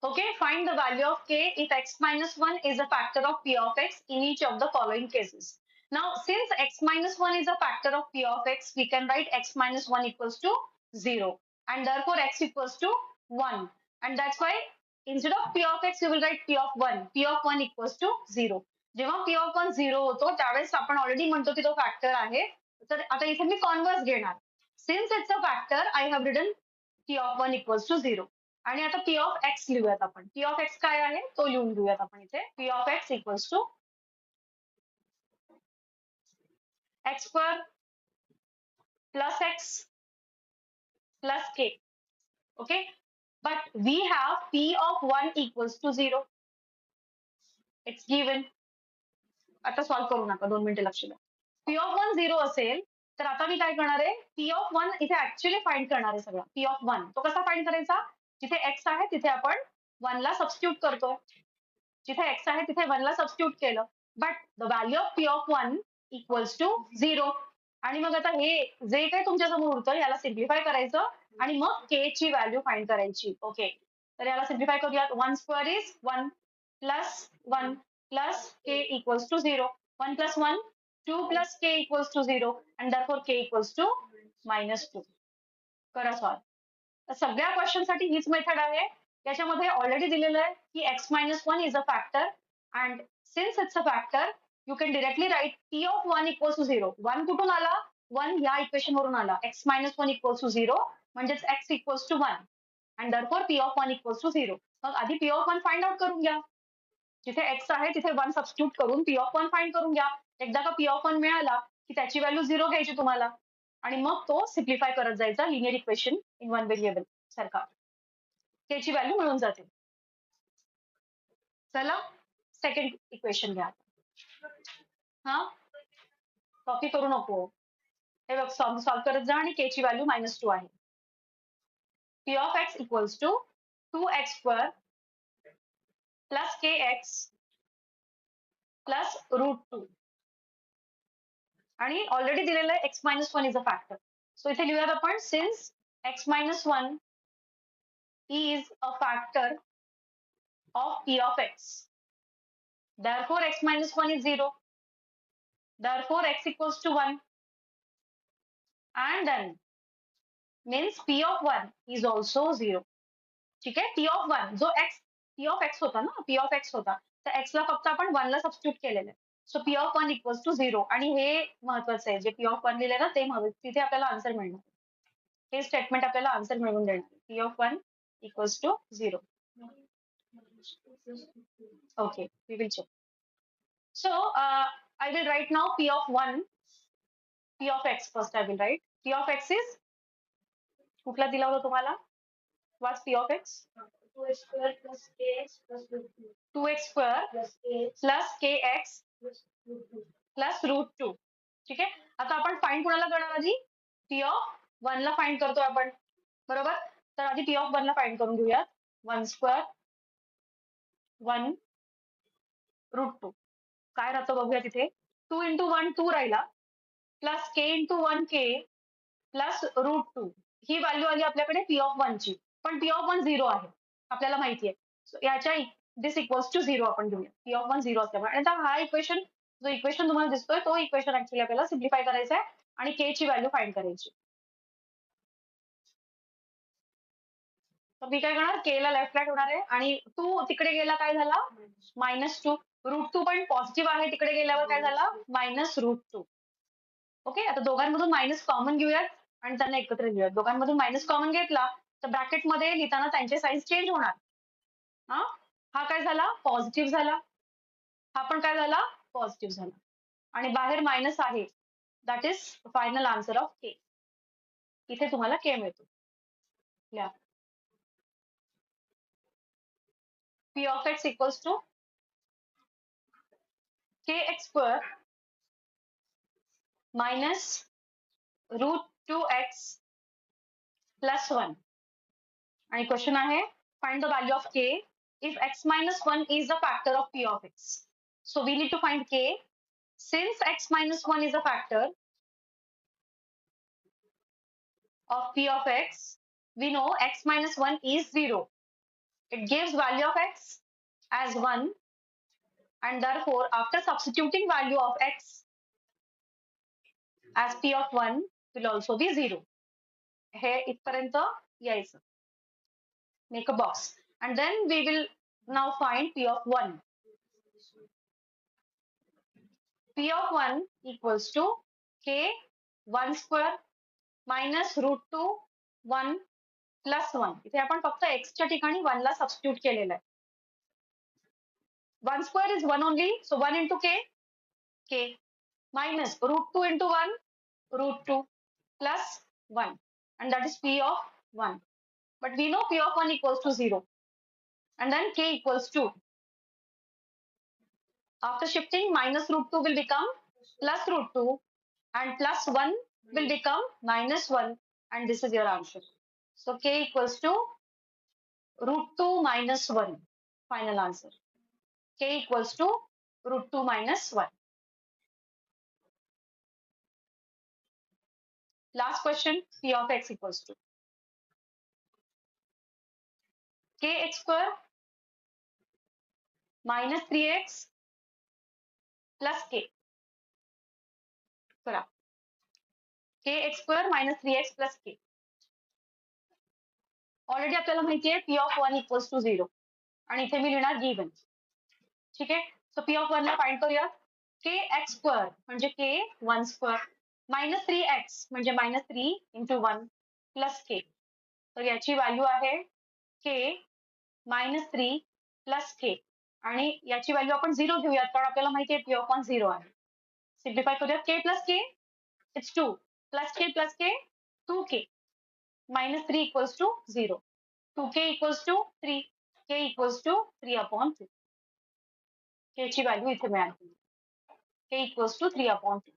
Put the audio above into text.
Okay, find the value of k if x minus 1 is a factor of p of x in each of the following cases. Now, since x minus 1 is a factor of p of x, we can write x minus 1 equals to 0. And therefore, x equals to 1. And that's why instead of p of x, you will write p of 1. p of 1 equals to 0. जेव्हा p of 1 0 होतो त्यावेळेस आपण already म्हणतो की तो factor आहे. तर आता इथे मी कॉन्व्हर्स घेणार. Since it's a factor, I have written p of 1 equals to 0. आणि आता p ऑफ एक्स लिहूयात आपण. p ऑफ एक्स काय आहे तो लिहून घेऊयात आपण इथे. p of x equals to x square plus x plus k. Okay, but we have p of 1 equals to 0. It's given. आता सॉल्व्ह करू नका, 2 मिनिटं लक्ष द्या. p ऑफ 1 0 असेल तर आता मी काय करणार आहे, p ऑफ 1 इथे ऍक्च्युअली फाइंड करणार आहे सगळं. p ऑफ 1 तो कसा फाइंड करायचा, जिथे x आहे तिथे आपण 1 ला सबस्टिट्यूट करतो. जिथे x आहे तिथे 1 ला सबस्टिट्यूट केलं. But the value of p of 1 equals to 0. आणि मग आता हे जे काही तुमच्या समोर होतं याला सिम्प्लिफाय करायचं आणि मग k ची व्हॅल्यू फाइंड करायची. ओके, तर याला सिम्प्लिफाय करूयात. 1 square is 1 plus 1 plus k equals to 0. 1 plus 1 2 plus k equals to 0 and therefore k equals to -2. करा सॉल्व. तर सगळ्या क्वेश्चन साठी हीच मेथड आहे. याच्यामध्ये ऑलरेडी दिलेलं आहे की x minus 1 is a factor and since it's a factor you can directly write p of 1 equals to 0. 1 कुठून आला, 1 या इक्वेशन वरून आला. x minus 1 equals to 0 म्हणजेच x equals to 1 and therefore p of 1 equals to 0. मग आधी p of 1 find out करून घ्या. जिथे x आहे तिथे 1 सबस्टिट्यूट करून p of 1 फाइंड करून घ्या. एकदा का p of 1 मिळाला की त्याची व्हॅल्यू 0 घ्यायची तुम्हाला आणि मग तो सिम्प्लिफाय करत जायचा linear equation in one variable सारखा. k ची व्हॅल्यू मिळून जाते. चला सेकंड इक्वेशन घ्या. हा, कॉपी करू नको. हे बघ, सॉल्व्ह करत जा आणि k ची व्हॅल्यू -2 आहे. p of x equals to 2x square plus kx plus √2. आणि ऑलरेडी दिलेलं आहे x minus 1 is a factor. So इथे लिहूयात आपण, since x minus 1 is a factor of p of x. Therefore, x minus 1 is 0. Therefore, x equals to 1. And then, means p of 1 is also 0. ठीक आहे, p of 1 जो x p of x होता ना, p of x होता, तर x ला फक्त आपण 1 ला सबस्टिट्यूट केलेलं आहे. So p of 1 equals to 0. आणि हे महत्वाचं आहे, जे p of 1 लिहिलंय ना ते महत्वाचं, तिथे आपल्याला आन्सर मिळणार. हे स्टेटमेंट आपल्याला आन्सर मिळवून देणार. p of 1 equals to 0. Okay, we will check. So, I will write now p of 1, p of x first I will write. p of x is, कुठला दिला होता तुम्हाला? What's p of x? 2x square plus kx plus √2. 2x square plus kx plus √2. ठीक आहे, आता आपण find कोणाला करणार आधी? p of 1 ला फाइंड करतोय आपण, बरोबर? तर आधी p of 1 ला फाइंड करून घेऊयात. 1 स्क्वेअर 1 √2. काय राहतं बघूया तिथे. 2 into 1 2 राहिला plus k into 1 k plus √2. ही व्हॅल्यू आली आपल्याकडे p of 1 ची. पण p of 1 0 आहे, आपल्याला माहिती आहे. So, याच्या दिस इक्वल्स टू 0 आपण घेऊया. p of 1 0 असल्यामुळे. आणि आता हा इक्वेशन, जो इक्वेशन तुम्हाला दिसतोय तो इक्वेशन ऍक्च्युअली आपल्याला सिम्प्लिफाय करायचा आहे आणि k ची व्हॅल्यू फाइंड करायची. तर मी काय करणार, k ला लेफ्ट राईट होणार आहे आणि 2 तिकडे गेला काय झाला, -2. √2 पण पॉझिटिव्ह आहे, तिकडे गेल्यावर काय झाला, -√2. ओके, आता दोघांमधून मायनस कॉमन घेऊयात आणि त्यांना एकत्र घेऊयात. दोघांमधून मायनस कॉमन घेतला तर ब्रॅकेटमध्ये लिहिताना त्यांचे साईन्स चेंज होणार. हा, हा काय झाला, पॉझिटिव्ह झाला. हा पण काय झाला, पॉझिटिव्ह झाला. आणि बाहेर मायनस आहे. That is final answer of K. इथे तुम्हाला के मिळतो. या p of x equals to kx square minus √2x plus 1. आणि क्वेश्चन आहे, find the value of k if x minus 1 is the factor of p of x. So we need to find k. Since x minus 1 is a factor of p of x, we know x minus 1 is 0. It gives value of x as 1 and therefore after substituting value of x as p of 1 will also be 0. हे इथपर्यंत यायचं. Make a box. And then we will now find p of 1. P of 1 equals to k 1 square minus root 2 1 plus 1. इथे आपण फक्त x च्या ठिकाणी 1 ला substitute केलेलं आहे. 1 square is 1 only, so 1 into k minus root 2 into 1 root 2 plus 1, and that is p of 1. But we know p of 1 equals to 0, and then k equals to, after shifting, minus root 2 will become plus root 2 and plus 1 will become minus 1, and this is your answer. So k equals to root 2 minus 1. Final answer. K equals to root 2 minus 1. Last question, p of x equals to kx square minus 3x plus k. करा. kx square minus 3x plus k. Already आपल्याला माहिती आहे p of 1 equals to 0. आणि इथे मी लिहिणार given. ठीक आहे. So p of 1 ला फाइंड करूया. kx square म्हणजे k 1 square minus 3x म्हणजे minus 3 into 1 plus k. तर याची व्हॅल्यू आहे k minus 3 plus k. आणि याची व्हॅल्यू आपण 0 घेऊयात कारण आपल्याला माहिती आहे p of 1 0 आहे. सिम्प्लिफाय करूयात. k plus k it's 2 plus k 2k minus 3 equals to 0. 2k equals to 3. k equals to 3 upon 2. k ची व्हॅल्यू इथे मिळाली. k equals to 3 upon 2.